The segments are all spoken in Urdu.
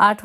8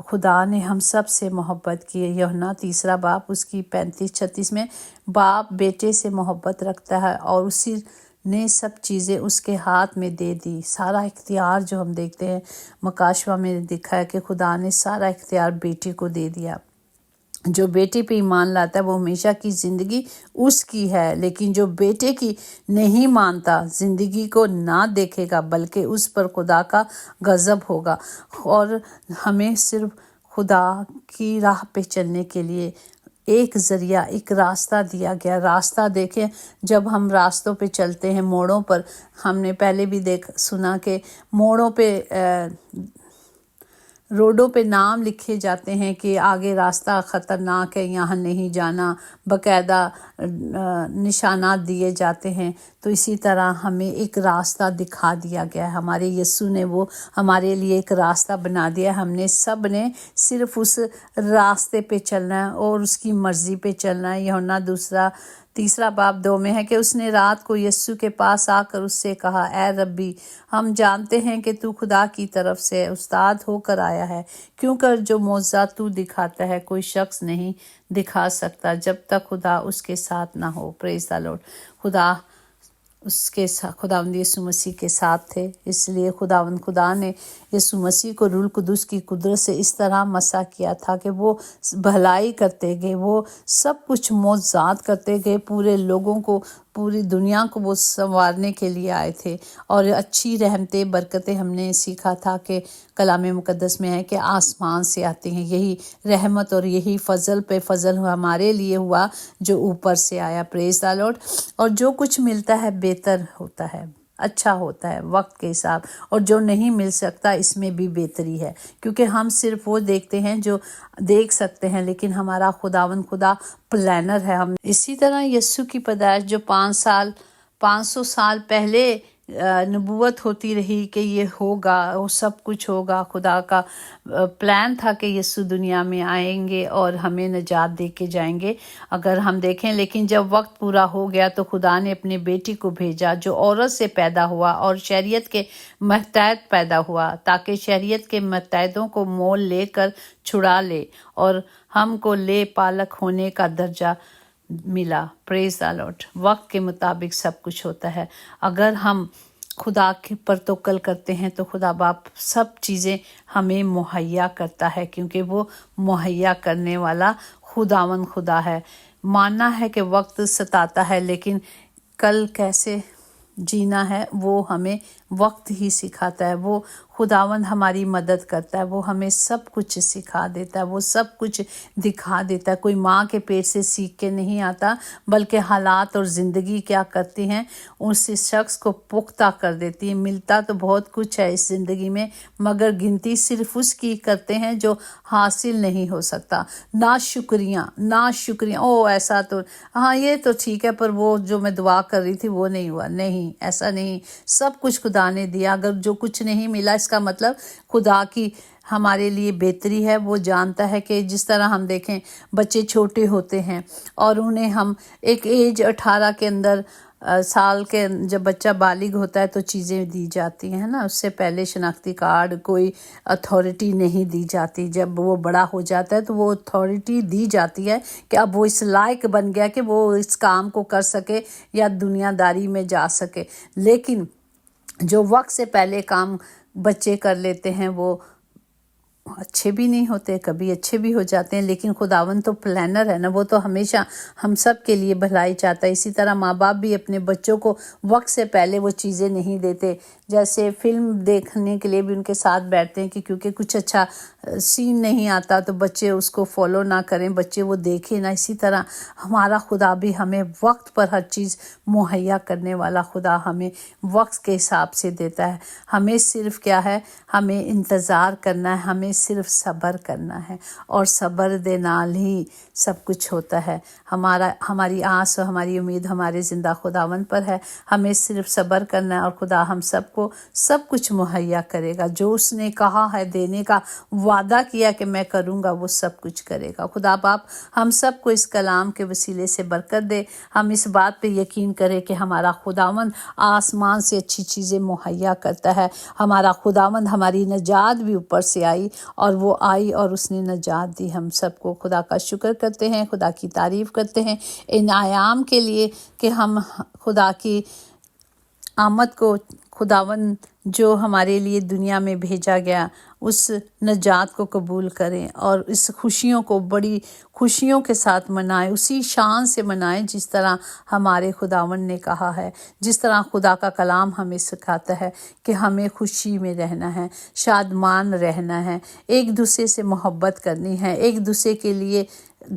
خدا نے ہم سب سے محبت کی ہے۔ یوحنا 3 باب اس کی 35-36 میں باپ بیٹے سے محبت رکھتا ہے اور اسی نے سب چیزیں اس کے ہاتھ میں دے دی۔ سارا اختیار جو ہم دیکھتے ہیں مکاشوہ میں دکھا ہے کہ خدا نے سارا اختیار بیٹے کو دے دیا۔ جو بیٹے پہ ایمان لاتا ہے وہ ہمیشہ کی زندگی اس کی ہے، لیکن جو بیٹے کی نہیں مانتا زندگی کو نہ دیکھے گا بلکہ اس پر خدا کا غضب ہوگا۔ اور ہمیں صرف خدا کی راہ پہ چلنے کے لیے ایک ذریعہ، ایک راستہ دیا گیا۔ راستہ دیکھیں، جب ہم راستوں پہ چلتے ہیں موڑوں پر، ہم نے پہلے بھی سنا کہ موڑوں پہ روڈوں پہ نام لکھے جاتے ہیں کہ آگے راستہ خطرناک ہے، یہاں نہیں جانا، باقاعدہ نشانات دیے جاتے ہیں۔ تو اسی طرح ہمیں ایک راستہ دکھا دیا گیا ہے، ہمارے یسوع نے وہ ہمارے لیے ایک راستہ بنا دیا ہے۔ ہم نے سب نے صرف اس راستے پہ چلنا ہے اور اس کی مرضی پہ چلنا ہے۔ یوحنا 3 باب 2 میں ہے کہ اس نے رات کو یسوع کے پاس آ کر اس سے کہا، اے ربی، ہم جانتے ہیں کہ تو خدا کی طرف سے استاد ہو کر آیا ہے، کیونکہ جو معجزہ تو دکھاتا ہے کوئی شخص نہیں دکھا سکتا جب تک خدا اس کے ساتھ نہ ہو۔ پریز دی لارڈ۔ خدا اس کے ساتھ، خداوند یسوع مسیح کے ساتھ تھے، اس لیے خدا نے یسوع مسیح کو روح القدس کی قدرت سے اس طرح مسح کیا تھا کہ وہ بھلائی کرتے گئے، وہ سب کچھ معجزات کرتے گئے، پورے لوگوں کو، پوری دنیا کو وہ سنوارنے کے لیے آئے تھے۔ اور اچھی رحمتیں، برکتیں ہم نے سیکھا تھا کہ کلام مقدس میں ہے کہ آسمان سے آتے ہیں، یہی رحمت اور یہی فضل پہ فضل ہمارے لیے ہوا جو اوپر سے آیا۔ پریز دی لارڈ۔ اور جو کچھ ملتا ہے بہتر ہوتا ہے، اچھا ہوتا ہے وقت کے حساب، اور جو نہیں مل سکتا اس میں بھی بہتری ہے، کیونکہ ہم صرف وہ دیکھتے ہیں جو دیکھ سکتے ہیں، لیکن ہمارا خدا پلانر ہے۔ ہم اسی طرح یسوع کی پیدائش جو 500 سال پہلے نبوت ہوتی رہی کہ یہ ہوگا، وہ سب کچھ ہوگا، خدا کا پلان تھا کہ یسوع دنیا میں آئیں گے اور ہمیں نجات دے کے جائیں گے اگر ہم دیکھیں۔ لیکن جب وقت پورا ہو گیا تو خدا نے اپنے بیٹی کو بھیجا جو عورت سے پیدا ہوا اور شریعت کے ماتحت پیدا ہوا، تاکہ شریعت کے ماتحتوں کو مول لے کر چھڑا لے اور ہم کو لے پالک ہونے کا درجہ ملا۔ پریز دی لارڈ۔ وقت کے مطابق سب کچھ ہوتا ہے۔ اگر ہم خدا پر توکل کرتے ہیں تو خدا باپ سب چیزیں ہمیں مہیا کرتا ہے، کیونکہ وہ مہیا کرنے والا خدا ہے۔ ماننا ہے کہ وقت ستاتا ہے، لیکن کل کیسے جینا ہے وہ ہمیں وقت ہی سکھاتا ہے۔ وہ خداوند ہماری مدد کرتا ہے، وہ ہمیں سب کچھ سکھا دیتا ہے، وہ سب کچھ دکھا دیتا ہے۔ کوئی ماں کے پیٹ سے سیکھ کے نہیں آتا، بلکہ حالات اور زندگی کیا کرتی ہیں اس شخص کو پختہ کر دیتی ہے۔ ملتا تو بہت کچھ ہے اس زندگی میں، مگر گنتی صرف اس کی کرتے ہیں جو حاصل نہیں ہو سکتا۔ نا شکریہ، او ایسا تو ہاں یہ تو ٹھیک ہے، پر وہ جو میں دعا کر رہی تھی وہ نہیں ہوا۔ نہیں، ایسا نہیں، سب کچھ خدا نے دیا۔ اگر جو کچھ نہیں ملا اس کا مطلب خدا کی ہمارے لیے بہتری ہے۔ وہ جانتا ہے کہ جس طرح ہم دیکھیں بچے چھوٹے ہوتے ہیں اور انہیں ہم ایک ایج 18 کے اندر سال کے جب بچہ بالغ ہوتا ہے تو چیزیں دی جاتی ہیں نا، اس سے پہلے شناختی کارڈ، کوئی اتھارٹی نہیں دی جاتی۔ جب وہ بڑا ہو جاتا ہے تو وہ اتھارٹی دی جاتی ہے کہ اب وہ اس لائق بن گیا کہ وہ اس کام کو کر سکے یا دنیا داری میں جا سکے۔ لیکن جو وقت سے پہلے کام بچے کر لیتے ہیں وہ اچھے بھی نہیں ہوتے، کبھی اچھے بھی ہو جاتے ہیں، لیکن خداوند تو پلانر ہے نا، وہ تو ہمیشہ ہم سب کے لیے بھلائی چاہتا ہے۔ اسی طرح ماں باپ بھی اپنے بچوں کو وقت سے پہلے وہ چیزیں نہیں دیتے، جیسے فلم دیکھنے کے لیے بھی ان کے ساتھ بیٹھتے ہیں کہ کیونکہ کچھ اچھا سین نہیں آتا تو بچے اس کو فالو نہ کریں، بچے وہ دیکھیں نہ۔ اسی طرح ہمارا خدا بھی ہمیں وقت پر ہر چیز مہیا کرنے والا خدا ہمیں وقت کے حساب سے دیتا ہے۔ ہمیں صرف کیا ہے، ہمیں انتظار کرنا ہے، ہمیں صرف صبر کرنا ہے، اور صبر دے نال ہی سب کچھ ہوتا ہے۔ ہماری آس اور ہماری امید ہمارے زندہ خداوند پر ہے۔ ہمیں صرف صبر کرنا ہے اور خدا ہم سب کو سب کچھ مہیا کرے گا۔ جو اس نے کہا ہے دینے کا وعدہ کیا کہ میں کروں گا، وہ سب کچھ کرے گا۔ خدا باپ ہم سب کو اس کلام کے وسیلے سے برکت دے۔ ہم اس بات پہ یقین کریں کہ ہمارا خداوند آسمان سے اچھی چیزیں مہیا کرتا ہے۔ ہمارا خداوند، ہماری نجات بھی اوپر سے آئی اور وہ آئی اور اس نے نجات دی۔ ہم سب کو خدا کا شکر کرتے ہیں، خدا کی تعریف کرتے ہیں ان ایام کے لیے کہ ہم خدا کی آمد کو، خداوند جو ہمارے لیے دنیا میں بھیجا گیا اس نجات کو قبول کریں اور اس خوشیوں کو بڑی خوشیوں کے ساتھ منائیں، اسی شان سے منائیں جس طرح ہمارے خداوند نے کہا ہے، جس طرح خدا کا کلام ہمیں سکھاتا ہے کہ ہمیں خوشی میں رہنا ہے، شادمان رہنا ہے، ایک دوسرے سے محبت کرنی ہے، ایک دوسرے کے لیے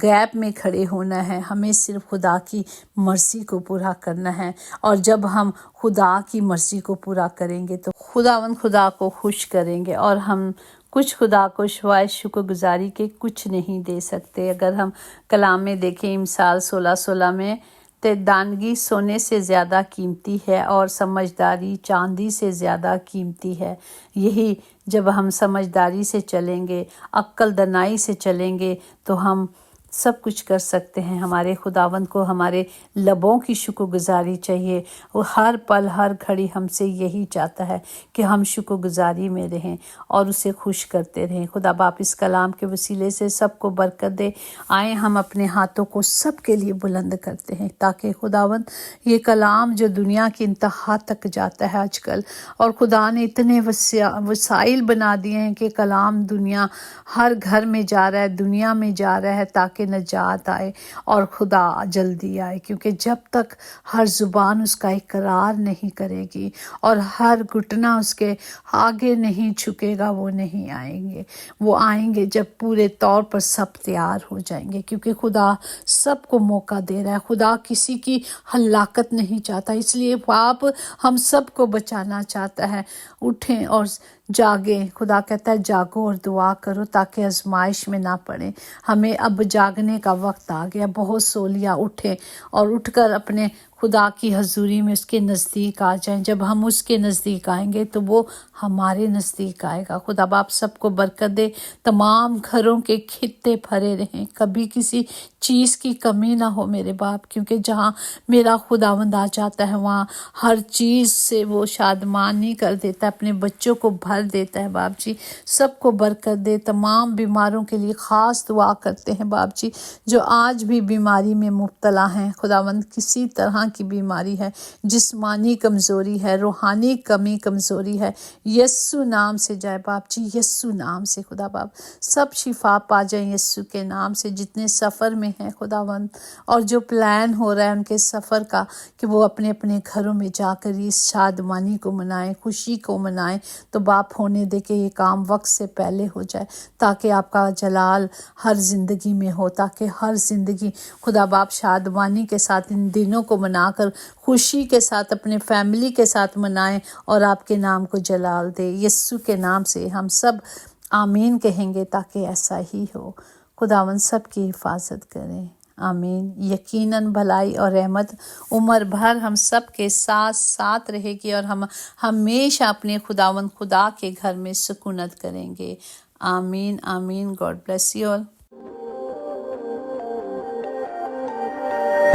گیپ میں کھڑے ہونا ہے، ہمیں صرف خدا کی مرضی کو پورا کرنا ہے۔ اور جب ہم خدا کی مرضی کو پورا کریں گے تو خداوند خدا کو خوش کریں گے، اور ہم کچھ خدا کو سوائے شکر گزاری کے کچھ نہیں دے سکتے۔ اگر ہم کلام میں دیکھیں مثال 16:16 میں، دانگی سونے سے زیادہ قیمتی ہے اور سمجھداری چاندی سے زیادہ قیمتی ہے۔ یہی جب ہم سمجھداری سے چلیں گے، عقل دانائی سے چلیں گے تو ہم سب کچھ کر سکتے ہیں۔ ہمارے خداوند کو ہمارے لبوں کی شکر گزاری چاہیے، وہ ہر پل ہر گھڑی ہم سے یہی چاہتا ہے کہ ہم شکر گزاری میں رہیں اور اسے خوش کرتے رہیں۔ خدا باپ اس کلام کے وسیلے سے سب کو برکت دے۔ آئیں ہم اپنے ہاتھوں کو سب کے لیے بلند کرتے ہیں تاکہ خداوند یہ کلام جو دنیا کی انتہا تک جاتا ہے آج کل، اور خدا نے اتنے وسائل بنا دیے ہیں کہ کلام دنیا ہر گھر میں جا رہا ہے، دنیا میں جا رہا ہے تاکہ نجات آئے اور خدا جلدی آئے، کیونکہ جب تک ہر زبان اس کا اقرار نہیں کرے گی اور ہر گھٹنا اس کے آگے نہیں جھکے گا وہ نہیں آئیں گے۔ وہ آئیں گے جب پورے طور پر سب تیار ہو جائیں گے، کیونکہ خدا سب کو موقع دے رہا ہے، خدا کسی کی ہلاکت نہیں چاہتا، اس لیے آپ ہم سب کو بچانا چاہتا ہے۔ اٹھیں اور جاگیں، خدا کہتا ہے جاگو اور دعا کرو تاکہ آزمائش میں نہ پڑیں۔ ہمیں اب جاگنے کا وقت آ گیا، بہت سو لیا، اٹھیں اور اٹھ کر اپنے خدا کی حضوری میں اس کے نزدیک آ جائیں۔ جب ہم اس کے نزدیک آئیں گے تو وہ ہمارے نزدیک آئے گا۔ خدا باپ سب کو برکت دے، تمام گھروں کے خطے بھرے رہیں، کبھی کسی چیز کی کمی نہ ہو میرے باپ، کیونکہ جہاں میرا خداوند آ جاتا ہے وہاں ہر چیز سے وہ شادمانی کر دیتا ہے، اپنے بچوں کو بھر دیتا ہے۔ باپ جی سب کو برکت دے، تمام بیماروں کے لیے خاص دعا کرتے ہیں باپ جی، جو آج بھی بیماری میں مبتلا ہیں۔ خداوند کسی طرح کی بیماری ہے، جسمانی کمزوری ہے، روحانی کمزوری ہے، یسوع نام سے جائے باپ جی، یسوع نام سے خدا باپ سب شفا پا جائیں یسوع کے نام سے۔ جتنے سفر میں ہیں خداوند اور جو پلان ہو رہا ہے ان کے سفر کا کہ وہ اپنے اپنے گھروں میں جا کر اس شادمانی کو منائیں، خوشی کو منائیں، تو باپ ہونے دے کہ یہ کام وقت سے پہلے ہو جائے تاکہ آپ کا جلال ہر زندگی میں ہو، تاکہ ہر زندگی خدا باپ شادمانی کے ساتھ ان دنوں کو منا کر خوشی کے ساتھ اپنے فیملی کے ساتھ منائیں اور آپ کے نام کو جلال دے۔ یسوع کے نام سے ہم سب آمین کہیں گے تاکہ ایسا ہی ہو۔ خداوند سب کی حفاظت کریں، آمین۔ یقیناً بھلائی اور رحمت عمر بھر ہم سب کے ساتھ رہے گی اور ہم ہمیشہ اپنے خداوند خدا کے گھر میں سکونت کریں گے، آمین آمین۔ God bless you all.